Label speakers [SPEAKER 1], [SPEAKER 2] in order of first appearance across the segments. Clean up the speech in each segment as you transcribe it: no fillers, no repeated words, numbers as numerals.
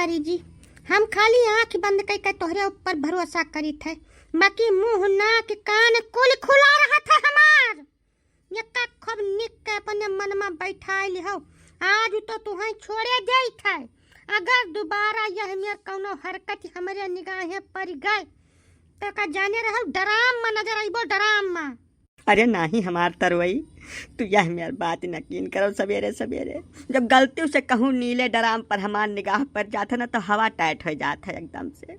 [SPEAKER 1] तिवारी जी, हम खाली आँख बंद करके तोहरे ऊपर भरोसा करी थे, बाकी मुंह नाक कान कुल खुला रहा था हमार। यक्का खूब निक के अपने मन में बैठा लिहो, आज तो तुम्हें छोड़े जाई थे। अगर दोबारा यह मेर कौनो हरकत हमारे निगाहें पड़ गए तो का जाने रहो डराम नजर आइबो डराम।
[SPEAKER 2] अरे नाही हमार तरवई, तू यह मेर बात यकीन करो। सवेरे सवेरे जब गलती से कहूँ नीले डराम पर हमार निगाह पर जाता ना तो हवा टाइट हो जाता है एकदम से।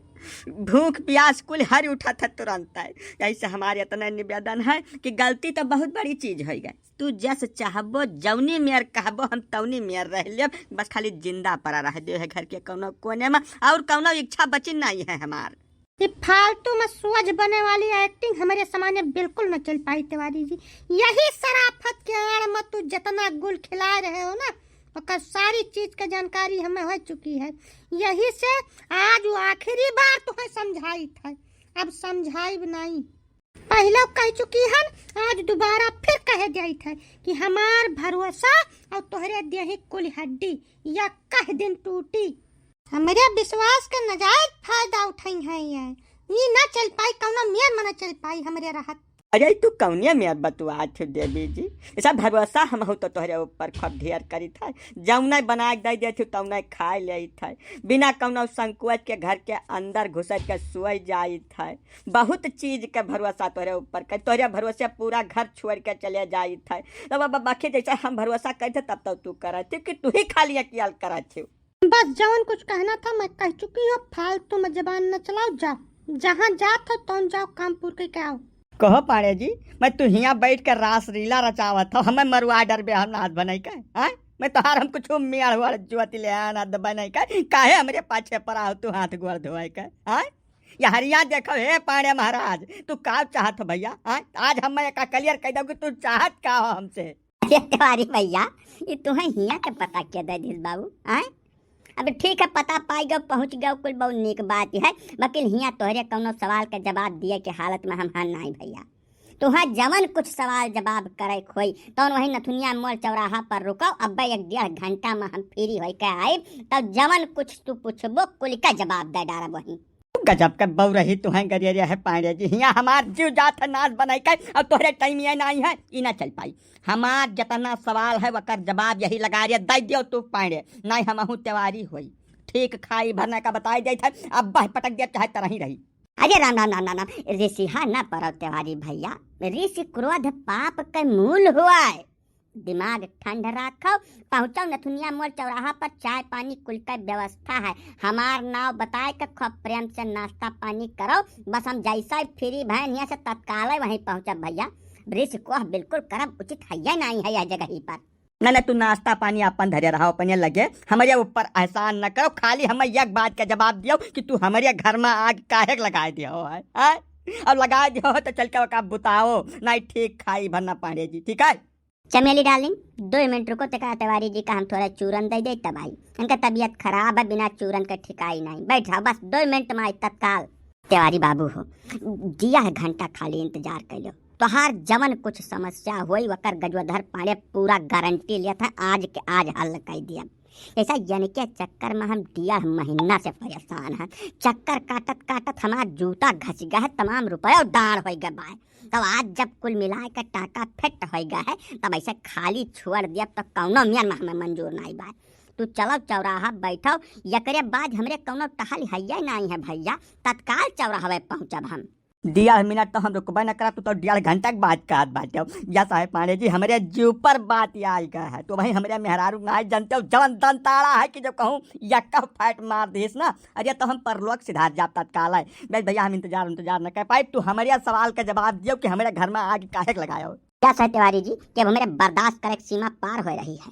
[SPEAKER 2] भूख प्यास कुल हर उठा था तुरंत है। ऐसे हमारे इतना निवेदन है कि गलती तो बहुत बड़ी चीज हो गई। तू जैस चाहबो जौनी मेयर कहबो हम तौनी मेयर रह ले, बस खाली जिंदा पड़ा रह दे है घर के कौनो कोने में, और कौनो इच्छा बची नहीं है हमार।
[SPEAKER 1] ये फालतू में सूझ बने वाली एक्टिंग हमारे सामने बिल्कुल न चल पाई तिवारी जी। यही शराफत के आड़ में तू जितना गुल खिला रहे हो ना, और सारी चीज की जानकारी हमें हो चुकी है। यही से आज वो आखिरी बार तुम्हें समझाई था, अब समझाई नहीं। पहले कह चुकी है, आज दोबारा फिर कह जाई था कि हमार भरोसा और तोहरे देही कुल हड्डी या कह दिन टूटी। हमारे विश्वास का नजायज फायदा उठाई है। ये ना चल पाई कौनो मेर मना चल पाई हमारे राहत।
[SPEAKER 2] अरे तू कौनिया मेयर बतुआ थे देवी जी, ऐसा भरोसा हम हो तो तोहरे ऊपर खूब ढेर करी था। जौना बना दे दे थे तौना खाए ले था, बिना कौनो संकोच के घर के अंदर घुस के सोई जाई था। बहुत चीज के भरोसा तोहरे ऊपर कर, तोहरे भरोसे पूरा घर छोड़ के चले जाई था। तब अब बाकी जैसा हम भरोसा करते तब तो तू करते कि तू ही खाली अकेल करते।
[SPEAKER 1] बस जवन कुछ कहना था मैं कह चुकी हूँ, फालतू में जबान न चलाओ। जाओ जहाँ जात हो तो जाओ, काम पूरे के आओ।
[SPEAKER 2] कहो पाड़े जी, मैं तू हिया बैठ कर रास रीला रचावत हो, हमें मरुआ डर बे हम नाथ बनाई का है। मैं तोहार हम कुछ मेड़ हुआ जुआती ले आना बनाई का काहे हमरे पाछे पड़ा हो तू हाथ गोड़ धोए का है। या हरिया देखो हे पाड़े महाराज, तू का चाहत हो भैया? आज हम मैं का क्लियर कह दूं कि तू चाहत का हो हमसे।
[SPEAKER 3] तुम्हारी भैया ये तुम्हें हिया के पता क्या दे दिस बाबू है। अब ठीक है, पता पाई गो पहुँच गए कुल बहुत निक बात है, वकील हिया तोहरे कौनो सवाल का जवाब दिए के हालत में हम हन नहीं भैया। तुहा जवन कुछ सवाल जवाब करे खोई तो वही नथुनिया मोड़ चौराहा पर रुको, अब 1.5 घंटा में हम फ्री हो के आए, तब जवन कुछ तू पूछबो कुल का जवाब दे डारा वही।
[SPEAKER 2] गजब का बहु रही तुम्हें गरिया है पांडे जी, हिया हमार जीव जात नाच बनाई कर और तोहरे टाइम ये नहीं है, ई ना चल पाई। हमार जितना सवाल है वकर जवाब यही लगा रही दे दियो तू पांडे, नहीं हम त्योहारी हुई ठीक खाई भरने का बताई दे था, अब बह पटक दिया चाहे तरह ही रही।
[SPEAKER 3] अरे राम राम राम राम राम, ऋषिहा न परो त्योहारी भैया, ऋषि क्रोध पाप का मूल हुआ है। दिमाग ठंड रखो, पहुँचो नथुनिया मोड़ चौराहा पर चाय पानी कुल का व्यवस्था है। हमार नाव बताए के खूब प्रेम से नाश्ता पानी करो, बस हम जैसा फ्री भैन यहाँ से तत्काल वहीं पहुँचब भैया। ऋषि को बिल्कुल करब उचित है नहीं है यह जगह ही पर।
[SPEAKER 2] न तू नाश्ता पानी अपन धरे रहो, अपने लगे हमारे ऊपर एहसान न करो, खाली हमें एक बात का जवाब दियो कि तू हमारे घर में आग काहे लगा दियो है। अब लगा दियो तो चल के बुताओ, नहीं ठीक खाई भरना पांडे जी, ठीक है।
[SPEAKER 3] चमेली डार्लिंग 2 मिनट रुको, तका तिवारी जी का हम थोड़ा चूरन दे तब आई, इनका तबीयत खराब है, बिना चूरन का ठिकाई नहीं। बैठा बस 2 मिनट में आई तत्काल। तिवारी बाबू हो दिया है घंटा खाली इंतजार कर लो, तोहार जवन कुछ समस्या हुई वकर गजवधर पांडे पूरा गारंटी लिया था, आज के आज हल कर दिया। ऐसा यानी के चक्कर में हम 1.5 महीना से परेशान हैं, चक्कर काटत काटत हमारा जूता घस गया है, तमाम रुपये दान हो गए बाय। तब आज जब कुल मिला के टाका फिट हो गया है, तब ऐसे खाली छोड़ दिया तो कौनो मियाँ में हमें मंजूर नहीं बाय। तू चलो चौराहा बैठो, यकरे बाद हमरे कौनो टहल है नहीं है भैया, तत्काल चौराहा पहुँचब हम।
[SPEAKER 2] 1.5 मिनट तो हम रुकबा न करा, तो 1.5 घंटा के बाद का बात है। या साहेब पांडे जी हमारे जीव पर बात आई गया है, तो भाई हमारे मेहरारू ना जानते हो जवन दन ताड़ा है कि जब कहूँ यक्का फाइट मार देस ना, अरे तो हम परलोक सिधार जाप तत्काल है। बस भैया हम इंतजार न कर पाए, तू हमारे सवाल का जवाब दियो कि हमारे घर में आग काहे लगाया हो।
[SPEAKER 3] क्या सह तिवारी जी कि अब हमारे बर्दाश्त करे सीमा पार हो रही है,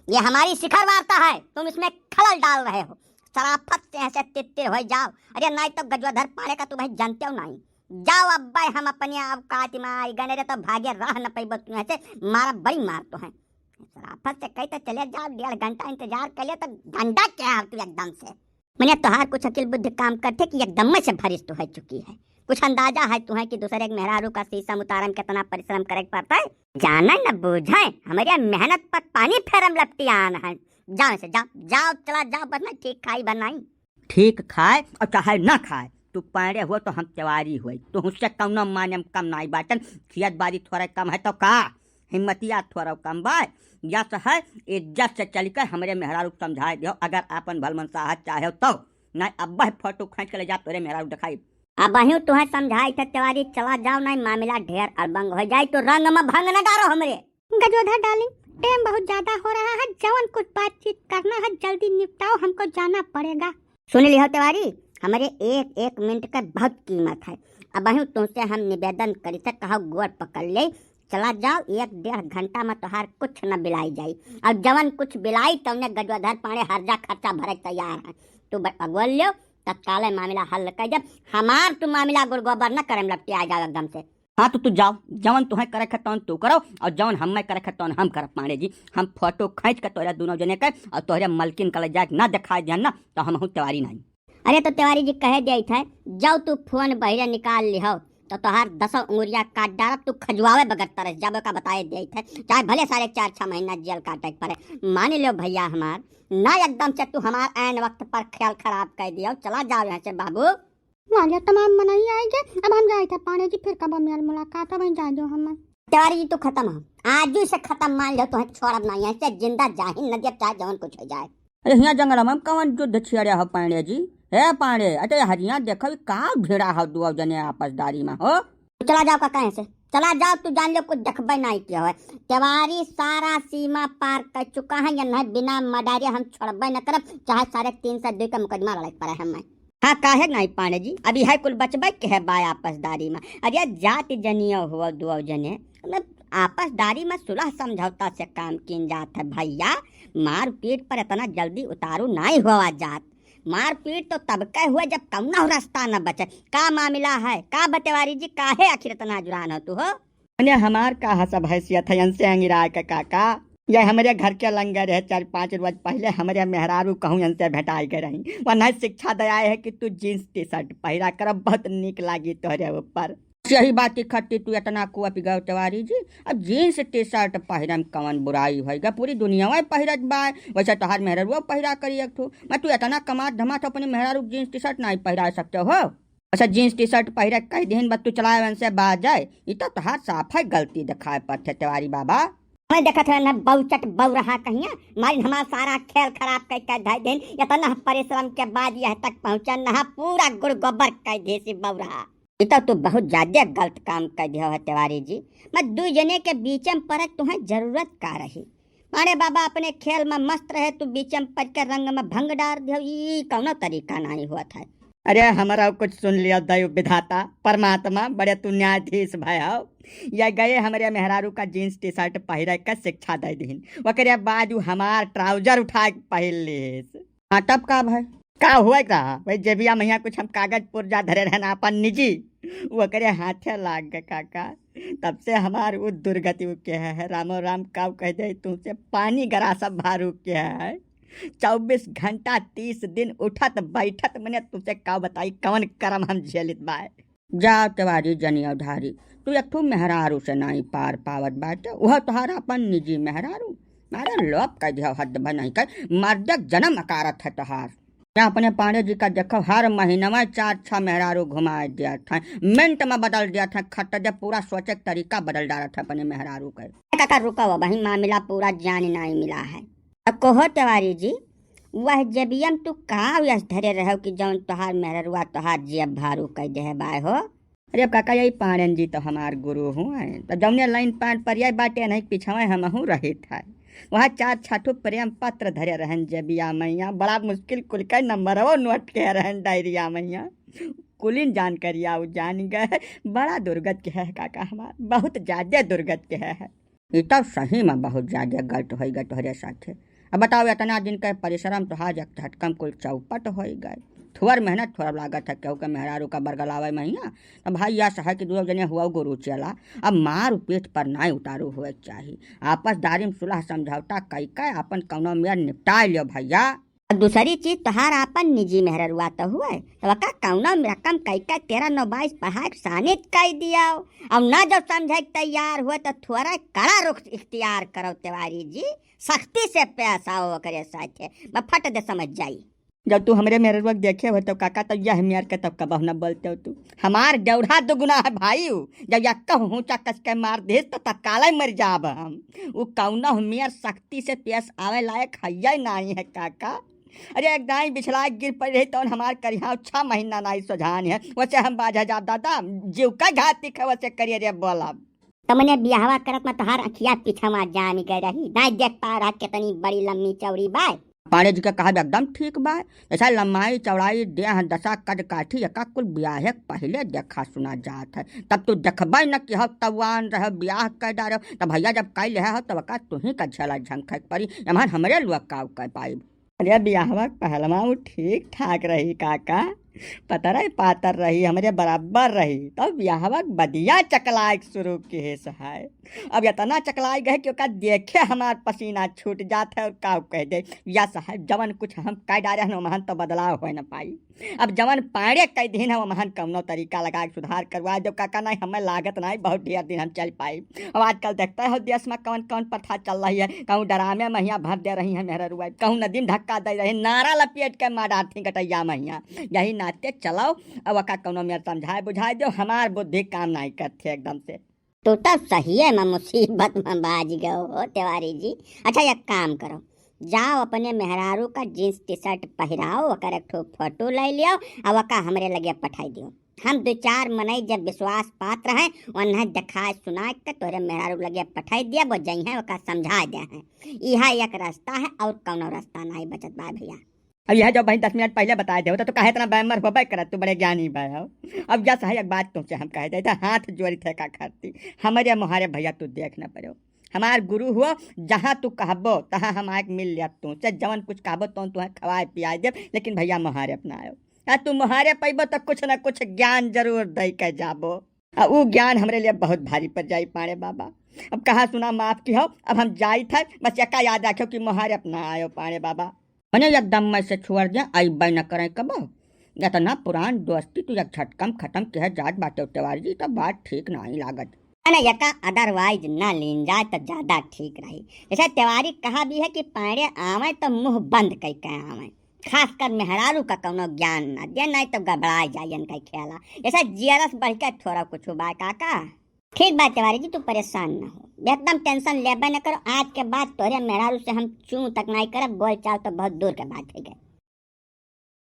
[SPEAKER 3] ये हमारी शिखर वार्ता है, तुम इसमें खलल डाल रहे हो। शराफत से ऐसे तित्तिर हो जाओ, अरे नहीं तो गजवधर पाड़े का तुम्हें जानते हो नहीं। जाओ अब्बा, हम अपने औकात में आई गने रे तो भाग्य राह न पैबो, तू ऐसे मारा बड़ी मार तो है। शराफत से कहते चले जाओ, 1.5 घंटा इंतजार कर लिया तो घंटा क्या तू एकदम से। मैंने तोहार कुछ अकिल बुद्धि काम करते कि एकदम में से भरिष्ठ हो चुकी है, कुछ अंदाजा है तुम्हें कि दूसरे के मेहरारू का शीशम उतारन कितना परिश्रम करे पड़ता है। जाना न बूझे हमारे मेहनत पर पानी फेरम लपटी आन है। जाओ से जाओ जाओ, चला जाओ, बस मैं ठीक खाई बनाई।
[SPEAKER 2] ठीक खाए और चाहे ना खाए, तू पैरे हो तो हम तिवारी हुए, तो उससे कौनो माने कम नहीं बाटन। सियत बारी थोड़ा कम है तो का हिम्मतिया थोड़ा कम बा, या तो है इज्जत से चल कर हमरे मेहरारू समझाए दियो, अगर आपन भलमन साहब चाहे तो नहीं अब फोटो खींच के ले जा तोरे मेहरारू दिखाई।
[SPEAKER 3] अब अही तुम्हें समझाई था तिवारी, चला जाओ नहीं मामला ढेर अड़बंग हो जाए तो रंग में भंग न डालो हमरे।
[SPEAKER 1] गजोधर डार्लिंग, टाइम बहुत ज्यादा हो रहा है, जवन कुछ बातचीत करना है जल्दी निपटाओ, हमको जाना पड़ेगा।
[SPEAKER 3] सुन लियो तिवारी, हमारे एक एक मिनट का बहुत कीमत है। अब अही तुमसे हम निवेदन करी थे, कहो गोर पकड़ ले, चला जाओ, 1-1.5 घंटा में तोहार कुछ न बिलाई जाई। अब जवन कुछ बिलाई तुमने गजोधर पाड़े हर्जा खर्चा भरे तैयार है, तू अगवल लियो, तत्काल मामला हल कर। जब हमार तू मामला गुड़गोबर न करे लपटे आ जाओ एकदम से।
[SPEAKER 2] हाँ तो तू जाओ, जवन तुम्हें करे खतौन तू करो और जवन हमें करे खतौन हम कर। पांडे जी, हम फोटो खींच के तोहरे दोनों जने कर और तोहरे मलकिन कल जाए ना दिखाई दिया ना तो हम हूँ तिवारी नहीं।
[SPEAKER 3] अरे तो तिवारी जी कहे दिए थे, जाओ तू फोन बहिरे निकाल लिहो तो तोहार 10 उंगलियां काट डालब, तू खजुआवे बगैर तरस जाबे का बताए दिए थे, चाहे भले सारे 4-6 महीना जेल काटे पड़े। मान लो भैया हमार ना, एकदम से तू हमार ऐन वक्त पर ख्याल खराब कर दिया, चला जाओ यहाँ से बाबू।
[SPEAKER 1] वालिया तमाम मनाई आएंगे, अब हम जाए थे पांडे जी, फिर कब मेरी मुलाकात है, वहीं जा दो हम।
[SPEAKER 3] तिवारी जी तू खत्म हो, आज ही से खत्म, मान लो तो छोड़ब नहीं है, जिंदा जाहिर नदी, चाहे जवन कुछ हो जाए।
[SPEAKER 2] अरे यहाँ जंगल में कौन युद्ध छिड़े हो पांडे जी? हे पांडे, अरे हरिया देखो का भिड़ा हो दो जने आपसदारी में हो।
[SPEAKER 3] चला जाओ का कहीं से, चला जाओ, तू जान लो कुछ देखबे नहीं किया है। तिवारी सारा सीमा पार कर चुका है, या नहीं बिना मडारिया हम छोड़बे न करब, चाहे 352 का मुकदमा लड़ाई पड़े हमें।
[SPEAKER 2] हाँ काहे नहीं पांडे जी, अभी है कुल बचबे के है बाय आपसदारी में। अरे जाति जनियो हुआ दो जने, मतलब आपसदारी में सुलह समझौता से काम किन जात है भैया। मार पीट पर इतना जल्दी उतारू नहीं हुआ जात, मार पीट तो तब के हुए जब कौनो रास्ता न बचे। का मामला है का बतेवारी जी, काहे आखिर इतना जुरान हो तू हो? हमार का सब हैसियत है से अंगिरा के काका, ये हमारे घर के लंगर है, 4-5 रोज पहले हमारे मेहरारू कहूँ से भेटाई के रही, वरना शिक्षा दया है कि तू जीन्स टी शर्ट पहिरा कर, बहुत निक लागी तोहरे ऊपर। यही बात इकट्ठी तू इतना कुआ पिगाओ तिवारी जी, अब जीन्स टी शर्ट पहिरम कवन बुराई होगा, पूरी दुनिया में पहिरत बा, वैसे तोहार मेहरारू पहिरा करी एक ठो। मैं तू इतना कमात धमात अपने मेहरारू जीन्स टी शर्ट नहीं पहिरा सकते हो। अच्छा जीन्स टी शर्ट पहिरा कई दिन बाद तू चलाए वन से बाज जाए, ये तो तोहार साफ है गलती दिखाए पड़ते तिवारी बाबा।
[SPEAKER 3] मैं देखा था न बहुचट बहु रहा कहिया, मारी हमारा सारा खेल खराब कर धाई दिन, इतना परिश्रम के बाद यह तक पहुंचा, न पूरा गुड़ गोबर कर दे से बहु रहा। इतना तो बहुत ज्यादा गलत काम कर दिया है तिवारी जी। मैं 2 जने के बीच में पड़े तुम्हें जरूरत का रही, मारे बाबा अपने खेल में मस्त रहे, तू बीच में पड़ के रंग में भंग डाल दियो, ये कौनो तरीका नहीं हुआ था।
[SPEAKER 2] अरे हमारा कुछ सुन लिया दैव विधाता परमात्मा, बड़े तू न्यायाधीश भयो। या गए हमारे मेहरारू का जीन्स टी शर्ट पहिरा कर शिक्षा दे दीन, वकरे बाद हमार ट्राउजर उठा के पहन लेस। हाँ तब का भाई का हुआ का भाई, जेबिया मैया कुछ हम कागज पुर्जा धरे रहना अपन निजी, वो करे हाथे लाग गए काका। तब से हमार वो दुर्गति के है, रामो राम का कह दे तुमसे पानी गरा सब भारू के है। 24 घंटा 30 दिन उठत बैठत, मैंने तुमसे का बताई कवन करम हम झेलित बाय। जा तिवारी जनिया धारी, तू एक मेहरारू से नहीं पार पावत बाटे, वह तोहार अपन निजी मेहरारू, मारे लोप कह दिया हद नहीं कर, मर्दक जन्म अकारत है तोहार। यहाँ अपने पांडे जी का देखो हर महीने में 4-6 मेहरारू घुमा दिया था, मिनट में बदल दिया था, खट जब पूरा सोचे तरीका बदल डाला था अपने मेहरारू का।
[SPEAKER 3] काका रुका हुआ भाई, मामला पूरा जान नहीं मिला है। अब कहो तिवारी जी, वह जबियम तू कहाँ व्यस्त धरे रहो कि जौन तोहार मेहरुआ तोहार जेब भारू कह दे बाय हो?
[SPEAKER 2] अरे काका यही पांडन जी तो हमार गुरु हुए, तो जौने लाइन पान पर बाटे नहीं पिछावे हम हूँ रहे था, वहाँ 4-6 प्रेम पत्र धरे रहन जबिया मैया, बड़ा मुश्किल कुल का नंबर वो नोट के रहन डायरिया मैया, कुलिन जानकारी आओ जान गए, बड़ा दुर्गत के है काका हमार, बहुत ज्यादा दुर्गत के है। ये तो सही में बहुत ज्यादा गलत हो गए तोहरे साथे। अब बताओ इतना दिन का परिश्रम तो हाज झटकम कुल चौपट हो गए, थोड़ा मेहनत थोड़ा लागत है, क्योंकि मेहरारू का बरगलावे महीना, तो भाई यह सह कि 2 जने हुआ गुरु चला, अब मार पेट पर ना उतारू हुए चाहिए, आपसदारी में सुलह समझौता कई का अपन कौनो में निपटा लियो भैया।
[SPEAKER 3] दूसरी चीज तोहार अपन निजी मेहरुआ तो हुआ, तो का कौनो रकम कई का 13-9-22 पढ़ा सानित कह दिया, अब ना जब समझे तैयार हुए तो थोड़ा कड़ा रुख इख्तियार करो तिवारी जी, सख्ती से पैसा हो करे साथे, मैं फट दे समझ जाई।
[SPEAKER 2] जब तू हमरे मेरे वक्त देखे हो तो काका तो यह मेर के तब कबह न बोलते हो तू हमार जौड़ा दुगुना है भाई जब यक्का ऊँचा कस के मार दे तो तत्काल मर जाब हम वो कौना मेर शक्ति से पेश आवे लायक है नहीं है काका। अरे एक दाई बिछला गिर पड़ी रही तो हमार करिया 6 महीना नहीं सोझान है वैसे हम बाजा जा दादा जीव का घाती है वैसे करिए रे बोला
[SPEAKER 3] तुमने बियाहवा करत में तोहार अखिया पीछा में जामी गई रही नहीं देख पा रहा कितनी बड़ी लम्बी चौड़ी बाय।
[SPEAKER 2] पांडे जी का कहा एकदम ठीक बा ऐसा लम्बाई चौड़ाई देह दशा कद काठी का कुल ब्याह पहले देखा सुना जात है तब तू देखब न कि हो तवान रह ब्याह कर डार तब भैया जब कई हो तब का तुही का झला झंख पड़ी एमहर हमरे लुकाव कर पाई। अरे ब्याहवा पहलवा वो ठीक ठाक रही काका पता रही पातर रही हमरे बराबर रही तो ब्याहवा बदिया चकलाए शुरू के सहाय अब इतना चकलाई गए कि ओका देखे हमार पसीना छूट जाता है और का कह दे या साहब जवन कुछ हम कह डारे हैं वहाँ तो बदलाव हो न पाई अब जवन पाड़े कई दिन है वहाँ कौनो तरीका लगा के सुधार करवा जो काका नहीं हमें लागत नहीं बहुत ढेर दिन हम चल पाई। अब आजकल देखते हो देश में कौन कौन प्रथा चल रही है कहूँ डरामे महिया भर दे रही है मेहरा रुआ कहूँ नदी में धक्का दे रही नारा लपेट के मार डालती गटैया महिया यही नाते चलाओ अब का कौनो मेरे समझाए बुझाए दो हमार बुद्धि काम नहीं करते एकदम से।
[SPEAKER 3] तो तब सही है मैं मुसीबत में बाज गए हो तिवारी जी। अच्छा एक काम करो जाओ अपने मेहरारू का जीन्स टी शर्ट पहराओ ओकर एक ठो फोटो ले लियो और वका हमरे लगे पठाई दियो हम 2-4 मनई जब विश्वास पात्र हैं उन्हें दिखा सुना के तोरे मेहरारू लगे पठाई दिया वो जई है वका समझा दे हैं यह एक रास्ता है और कौनो रास्ता नहीं बचत बा भैया।
[SPEAKER 2] अब यह जब भाई 10 मिनट पहले बताए दे तो कहे इतना बैमर हो कर तू बड़े ज्ञानी भाई हो। अब जैसा है एक बात तुमसे हम कह देते हाथ जोड़ी थे का करती हमारे मुहारे भैया तू देख न पड़ो हमार गुरु हुआ जहाँ तू कहबो तहाँ हम आके मिल लिया तू से जवन कुछ कहबो तो तुम्हें खवाए पियाए दे लेकिन भैया मुहारे अपनाओ तू मुहारे पैबो तो कुछ न कुछ ज्ञान जरूर दे के जाबो वो ज्ञान हमारे लिए बहुत भारी पड़ जाई पाड़े बाबा। अब कहा सुना माफ की हो अब हम जाई थे बस यका याद रखो कि मुहारे अपना आयो पाड़े बाबा मने एकदम मैं से छोड़ दिया आई न करें कबो या तो ना पुरान दोस्ती तू एक झटकम खत्म कह जात बाटे तिवारी जी तो बात ठीक नहीं लागत
[SPEAKER 3] ना यका अदरवाइज ना लीन जाए तो ज्यादा ठीक रही। जैसे तिवारी कहा भी है कि पाड़े आवे तो मुंह बंद कई के आवे खासकर मेहरारू का कौनो ज्ञान ना दे नहीं तो गबड़ा जायन कई खेला जैसे जीआरएस बढ़ के थोड़ा कुछ बात काका ठीक बात तिवारी जी तू परेशान न हो एकदम टेंशन लेबे न करो आज के बाद तोरे मेहरारू से हम चूं तक नहीं करब बोल चाल तो बहुत दूर के बात है।